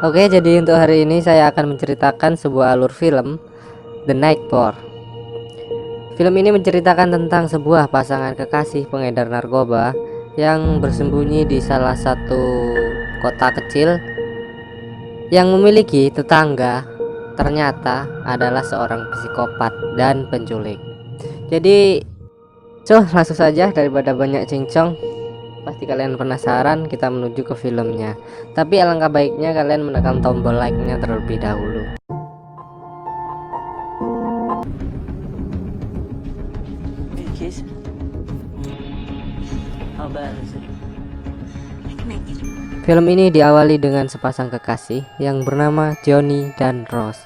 Oke, jadi untuk hari ini saya akan menceritakan sebuah alur film, The Night Porn. Film ini menceritakan tentang sebuah pasangan kekasih pengedar narkoba yang bersembunyi di salah satu kota kecil yang memiliki tetangga ternyata adalah seorang psikopat dan penculik. Jadi, langsung saja daripada banyak cincong. Pasti kalian penasaran, kita menuju ke filmnya. Tapi alangkah baiknya kalian menekan tombol like-nya terlebih dahulu. Film ini diawali dengan sepasang kekasih yang bernama Johnny dan Rose.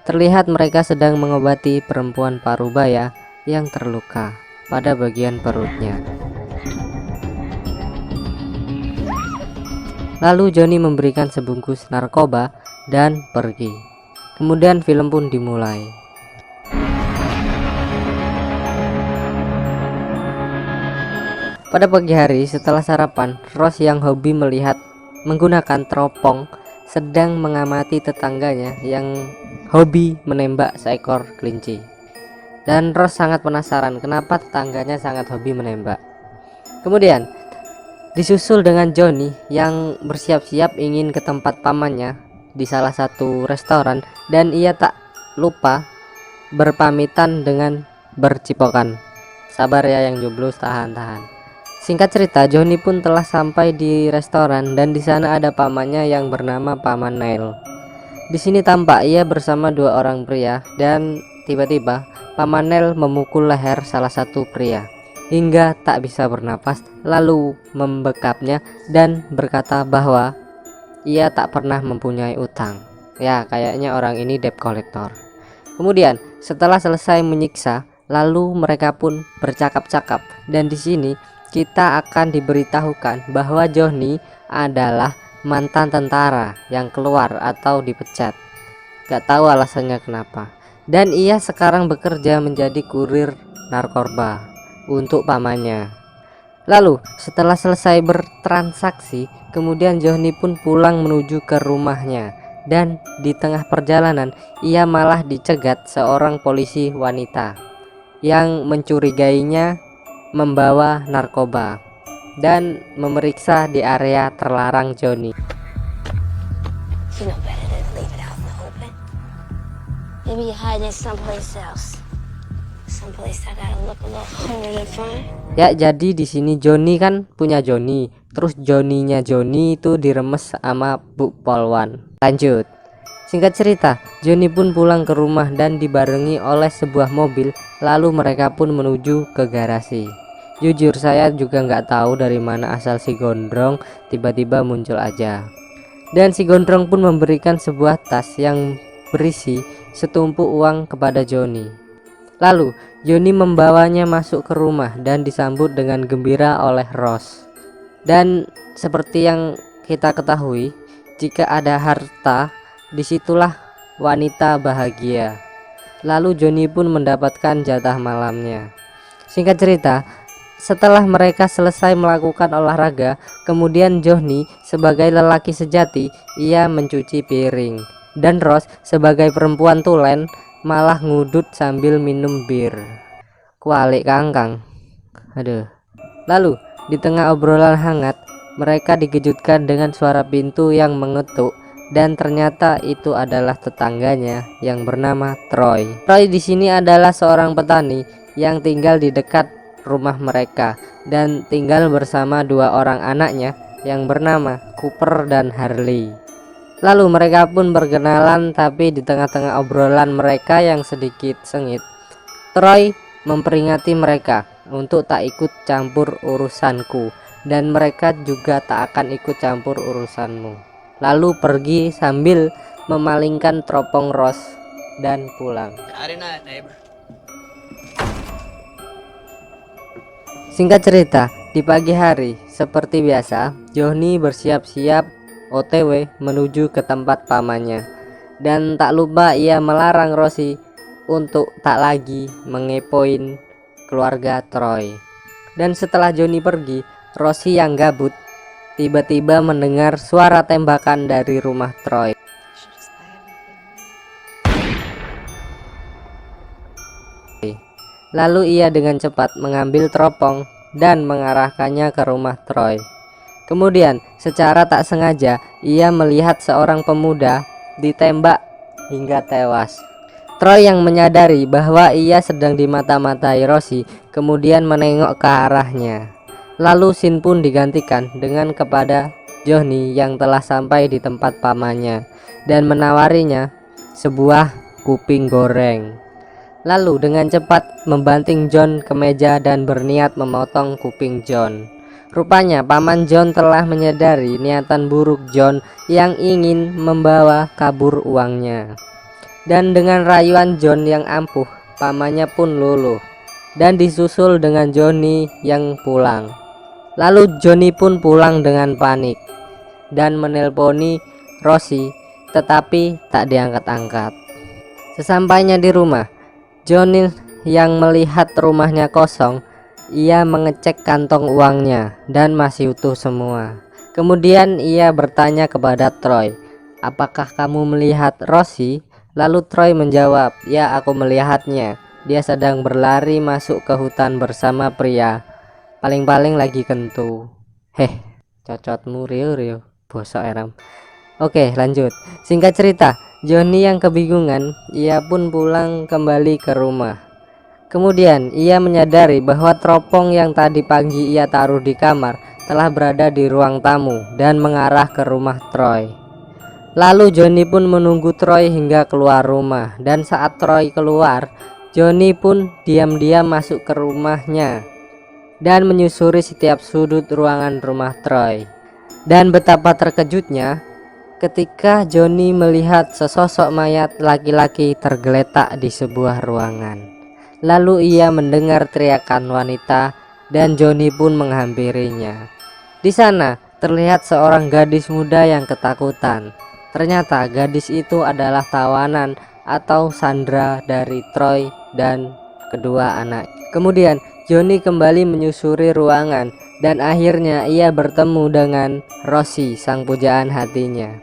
Terlihat mereka sedang mengobati perempuan parubaya yang terluka pada bagian perutnya. Lalu Johnny memberikan sebungkus narkoba dan pergi. Kemudian film pun dimulai. Pada pagi hari setelah sarapan, Rose yang hobi melihat menggunakan teropong sedang mengamati tetangganya yang hobi menembak seekor kelinci. Dan Rose sangat penasaran kenapa tetangganya sangat hobi menembak. Kemudian disusul dengan Johnny yang bersiap-siap ingin ke tempat pamannya di salah satu restoran, dan ia tak lupa berpamitan dengan bercipokan. Sabar ya yang jomblo, tahan-tahan. Singkat cerita, Johnny pun telah sampai di restoran dan di sana ada pamannya yang bernama Paman Neil. Di sini tampak ia bersama dua orang pria dan tiba-tiba Paman Neil memukul leher salah satu pria hingga tak bisa bernapas, lalu membekapnya dan berkata bahwa ia tak pernah mempunyai utang. Ya, kayaknya orang ini debt collector. Kemudian setelah selesai menyiksa, lalu mereka pun bercakap-cakap, dan di sini kita akan diberitahukan bahwa Johnny adalah mantan tentara yang keluar atau dipecat. Gak tahu alasannya kenapa. Dan ia sekarang bekerja menjadi kurir narkoba untuk pamannya. Lalu setelah selesai bertransaksi, kemudian Johnny pun pulang menuju ke rumahnya. Dan di tengah perjalanan ia malah dicegat seorang polisi wanita yang mencurigainya membawa narkoba dan memeriksa di area terlarang Johnny. Ya, jadi di sini Johnny kan punya Johnny, terus Johnny-nya Johnny itu diremes sama Bu Polwan. Lanjut. Singkat cerita, Johnny pun pulang ke rumah dan dibarengi oleh sebuah mobil, lalu mereka pun menuju ke garasi. Jujur saya juga nggak tahu dari mana asal si gondrong tiba-tiba muncul aja. Dan si gondrong pun memberikan sebuah tas yang berisi setumpuk uang kepada Johnny. Lalu Johnny membawanya masuk ke rumah dan disambut dengan gembira oleh Rose. Dan seperti yang kita ketahui, jika ada harta, disitulah wanita bahagia. Lalu Johnny pun mendapatkan jatah malamnya. Singkat cerita, setelah mereka selesai melakukan olahraga, kemudian Johnny sebagai lelaki sejati, ia mencuci piring, dan Rose sebagai perempuan tulen malah ngudut sambil minum bir. Kualik kangkang. Aduh. Lalu di tengah obrolan hangat, mereka dikejutkan dengan suara pintu yang mengetuk, dan ternyata itu adalah tetangganya yang bernama Troy. Troy di sini adalah seorang petani yang tinggal di dekat rumah mereka dan tinggal bersama dua orang anaknya yang bernama Cooper dan Harley. Lalu mereka pun berkenalan, tapi di tengah-tengah obrolan mereka yang sedikit sengit, Troy memperingati mereka untuk tak ikut campur urusanku, dan mereka juga tak akan ikut campur urusanmu. Lalu pergi sambil memalingkan teropong Rose dan pulang. Singkat cerita, di pagi hari seperti biasa, Johnny bersiap-siap OTW menuju ke tempat pamannya, dan tak lupa ia melarang Rosie untuk tak lagi mengepoin keluarga Troy. Dan setelah Johnny pergi, Rosie yang gabut tiba-tiba mendengar suara tembakan dari rumah Troy. Lalu ia dengan cepat mengambil teropong dan mengarahkannya ke rumah Troy. Kemudian secara tak sengaja ia melihat seorang pemuda ditembak hingga tewas. Troy yang menyadari bahwa ia sedang dimata-matai Rosie kemudian menengok ke arahnya. Lalu scene pun digantikan dengan kepada Johnny yang telah sampai di tempat pamannya dan menawarinya sebuah kuping goreng. Lalu dengan cepat membanting John ke meja dan berniat memotong kuping John. Rupanya paman John telah menyadari niatan buruk John yang ingin membawa kabur uangnya. Dan dengan rayuan John yang ampuh, pamannya pun luluh dan disusul dengan Johnny yang pulang. Lalu Johnny pun pulang dengan panik dan menelponi Rosie, tetapi tak diangkat-angkat. Sesampainya di rumah, Johnny yang melihat rumahnya kosong, ia mengecek kantong uangnya dan masih utuh semua. Kemudian ia bertanya kepada Troy, "Apakah kamu melihat Rosie?" Lalu Troy menjawab, "Ya, aku melihatnya. Dia sedang berlari masuk ke hutan bersama pria. Paling-paling lagi kentu." Heh, cocotmu Rio, bosok eram. Oke, lanjut. Singkat cerita, Johnny yang kebingungan, ia pun pulang kembali ke rumah. Kemudian ia menyadari bahwa teropong yang tadi pagi ia taruh di kamar telah berada di ruang tamu dan mengarah ke rumah Troy. Lalu Johnny pun menunggu Troy hingga keluar rumah, dan saat Troy keluar, Johnny pun diam-diam masuk ke rumahnya dan menyusuri setiap sudut ruangan rumah Troy. Dan betapa terkejutnya ketika Johnny melihat sesosok mayat laki-laki tergeletak di sebuah ruangan. Lalu ia mendengar teriakan wanita dan Johnny pun menghampirinya. Di sana terlihat seorang gadis muda yang ketakutan. Ternyata gadis itu adalah tawanan atau sandera dari Troy dan kedua anak. Kemudian Johnny kembali menyusuri ruangan dan akhirnya ia bertemu dengan Rosie, sang pujaan hatinya.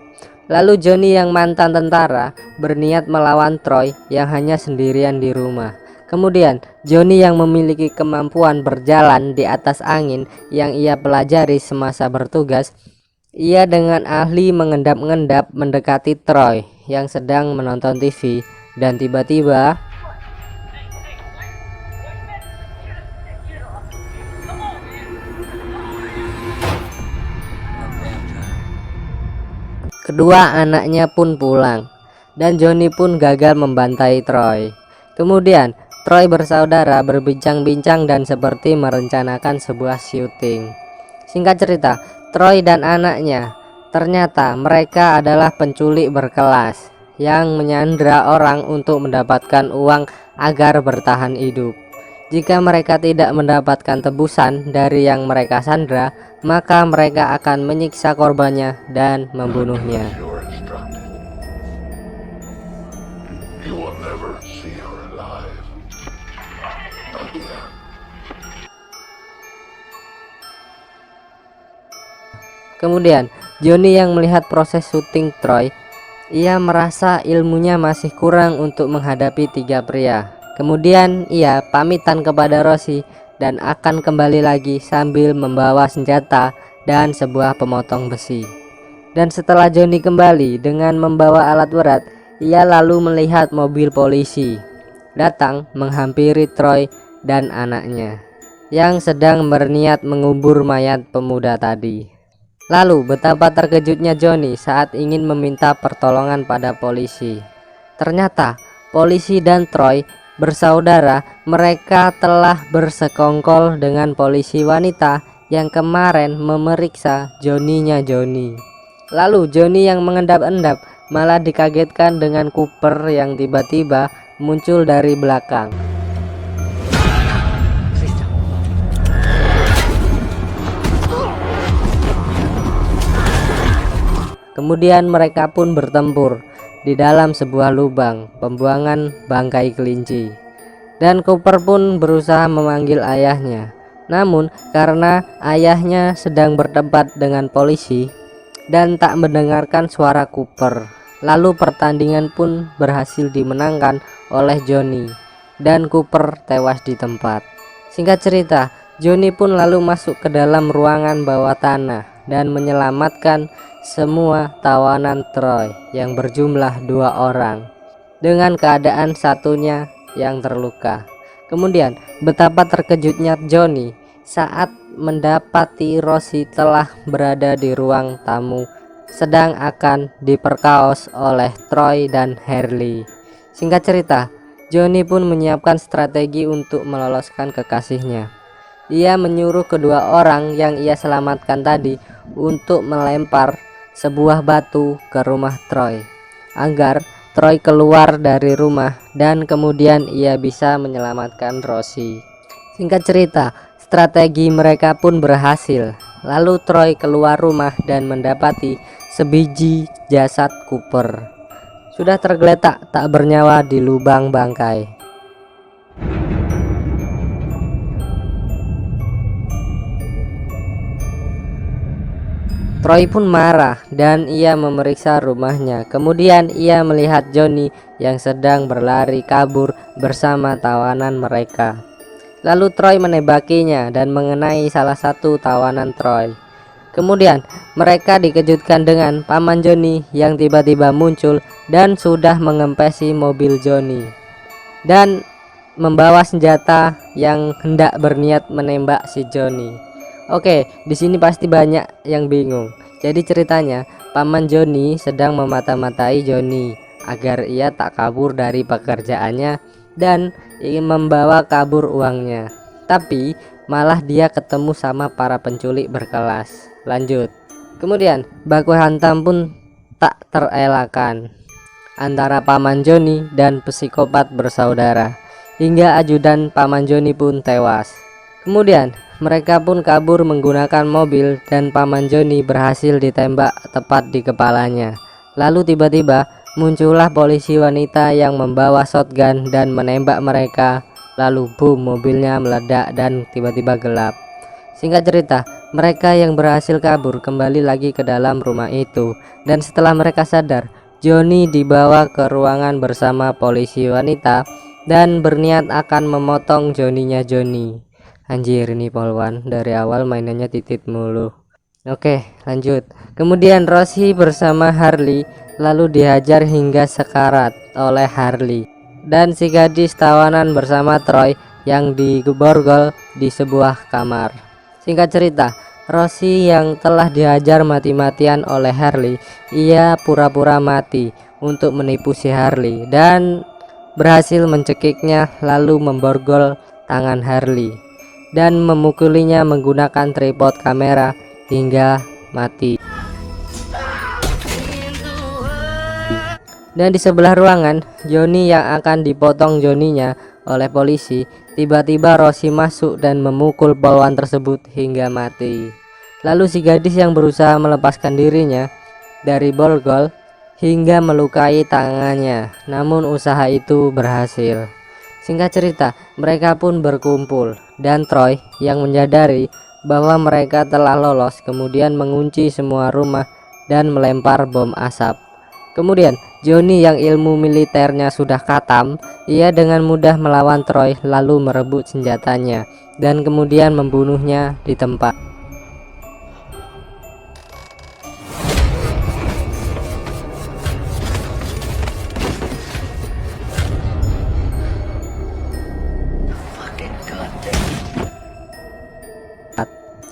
Lalu Johnny yang mantan tentara berniat melawan Troy yang hanya sendirian di rumah. Kemudian Johnny yang memiliki kemampuan berjalan di atas angin yang ia pelajari semasa bertugas, ia dengan ahli mengendap-endap mendekati Troy yang sedang menonton TV dan tiba-tiba kedua anaknya pun pulang dan Johnny pun gagal membantai Troy. Kemudian Troy bersaudara berbincang-bincang dan seperti merencanakan sebuah syuting. Singkat cerita, Troy dan anaknya ternyata mereka adalah penculik berkelas yang menyandra orang untuk mendapatkan uang agar bertahan hidup. Jika mereka tidak mendapatkan tebusan dari yang mereka sandra, maka mereka akan menyiksa korbannya dan membunuhnya. Kemudian Johnny yang melihat proses syuting Troy, ia merasa ilmunya masih kurang untuk menghadapi tiga pria. Kemudian ia pamitan kepada Rosie dan akan kembali lagi sambil membawa senjata dan sebuah pemotong besi. Dan setelah Johnny kembali dengan membawa alat berat, ia lalu melihat mobil polisi datang menghampiri Troy dan anaknya yang sedang berniat mengubur mayat pemuda tadi. Lalu betapa terkejutnya Johnny saat ingin meminta pertolongan pada polisi. Ternyata polisi dan Troy bersaudara, mereka telah bersekongkol dengan polisi wanita yang kemarin memeriksa Johnny. Lalu Johnny yang mengendap-endap malah dikagetkan dengan Cooper yang tiba-tiba muncul dari belakang. Kemudian mereka pun bertempur di dalam sebuah lubang pembuangan bangkai kelinci. Dan Cooper pun berusaha memanggil ayahnya. Namun karena ayahnya sedang berdebat dengan polisi dan tak mendengarkan suara Cooper, lalu pertandingan pun berhasil dimenangkan oleh Johnny dan Cooper tewas di tempat. Singkat cerita, Johnny pun lalu masuk ke dalam ruangan bawah tanah dan menyelamatkan semua tawanan Troy yang berjumlah 2 orang, dengan keadaan satunya yang terluka. Kemudian betapa terkejutnya Johnny saat mendapati Rosie telah berada di ruang tamu sedang akan diperkaos oleh Troy dan Harley. Singkat cerita, Johnny pun menyiapkan strategi untuk meloloskan kekasihnya. Ia menyuruh kedua orang yang ia selamatkan tadi untuk melempar sebuah batu ke rumah Troy agar Troy keluar dari rumah dan kemudian ia bisa menyelamatkan Rosie. Singkat cerita, strategi mereka pun berhasil. Lalu Troy keluar rumah dan mendapati sebiji jasad Cooper sudah tergeletak tak bernyawa di lubang bangkai. Troy pun marah dan ia memeriksa rumahnya. Kemudian ia melihat Johnny yang sedang berlari kabur bersama tawanan mereka. Lalu Troy menembakinya dan mengenai salah satu tawanan Troy. Kemudian mereka dikejutkan dengan paman Johnny yang tiba-tiba muncul dan sudah mengempesi mobil Johnny dan membawa senjata yang hendak berniat menembak si Johnny. Oke, di sini pasti banyak yang bingung. Jadi ceritanya, paman Johnny sedang memata-matai Johnny agar ia tak kabur dari pekerjaannya dan ingin membawa kabur uangnya. Tapi malah dia ketemu sama para penculik berkelas. Lanjut. Kemudian baku hantam pun tak terelakkan antara paman Johnny dan psikopat bersaudara, hingga ajudan paman Johnny pun tewas. Kemudian mereka pun kabur menggunakan mobil dan paman Johnny berhasil ditembak tepat di kepalanya. Lalu tiba-tiba muncullah polisi wanita yang membawa shotgun dan menembak mereka. Lalu boom, mobilnya meledak dan tiba-tiba gelap. Singkat cerita, mereka yang berhasil kabur kembali lagi ke dalam rumah itu, dan setelah mereka sadar, Johnny dibawa ke ruangan bersama polisi wanita dan berniat akan memotong Johnny-nya Johnny. Anjir, ini polwan dari awal mainannya titit mulu. Oke, lanjut. Kemudian Rosie bersama Harley lalu dihajar hingga sekarat oleh Harley, dan si gadis tawanan bersama Troy yang diborgol di sebuah kamar. Singkat cerita, Rosie yang telah dihajar mati-matian oleh Harley, ia pura-pura mati untuk menipu si Harley dan berhasil mencekiknya, lalu memborgol tangan Harley dan memukulinya menggunakan tripod kamera hingga mati. Dan di sebelah ruangan Johnny yang akan dipotong Johnny-nya oleh polisi, tiba-tiba Rosie masuk dan memukul polwan tersebut hingga mati. Lalu si gadis yang berusaha melepaskan dirinya dari borgol hingga melukai tangannya, namun usaha itu berhasil. Singkat cerita, mereka pun berkumpul dan Troy yang menyadari bahwa mereka telah lolos kemudian mengunci semua rumah dan melempar bom asap. Kemudian Johnny yang ilmu militernya sudah katam, ia dengan mudah melawan Troy lalu merebut senjatanya dan kemudian membunuhnya di tempat.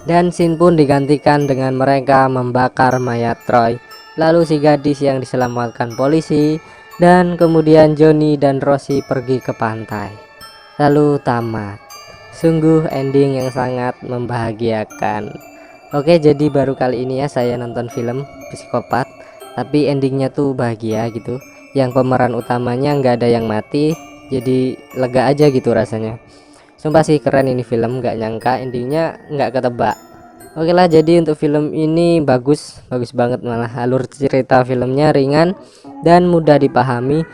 Dan scene pun digantikan dengan mereka membakar mayat Troy. Lalu si gadis yang diselamatkan polisi, dan kemudian Johnny dan Rosie pergi ke pantai. Lalu tamat. Sungguh ending yang sangat membahagiakan. Oke, jadi baru kali ini ya saya nonton film Psikopat, tapi endingnya tuh bahagia gitu. Yang pemeran utamanya nggak ada yang mati, jadi lega aja gitu rasanya. Sumpah sih keren ini film, nggak nyangka endingnya nggak ketebak. Oke lah, jadi untuk film ini bagus banget, malah alur cerita filmnya ringan dan mudah dipahami.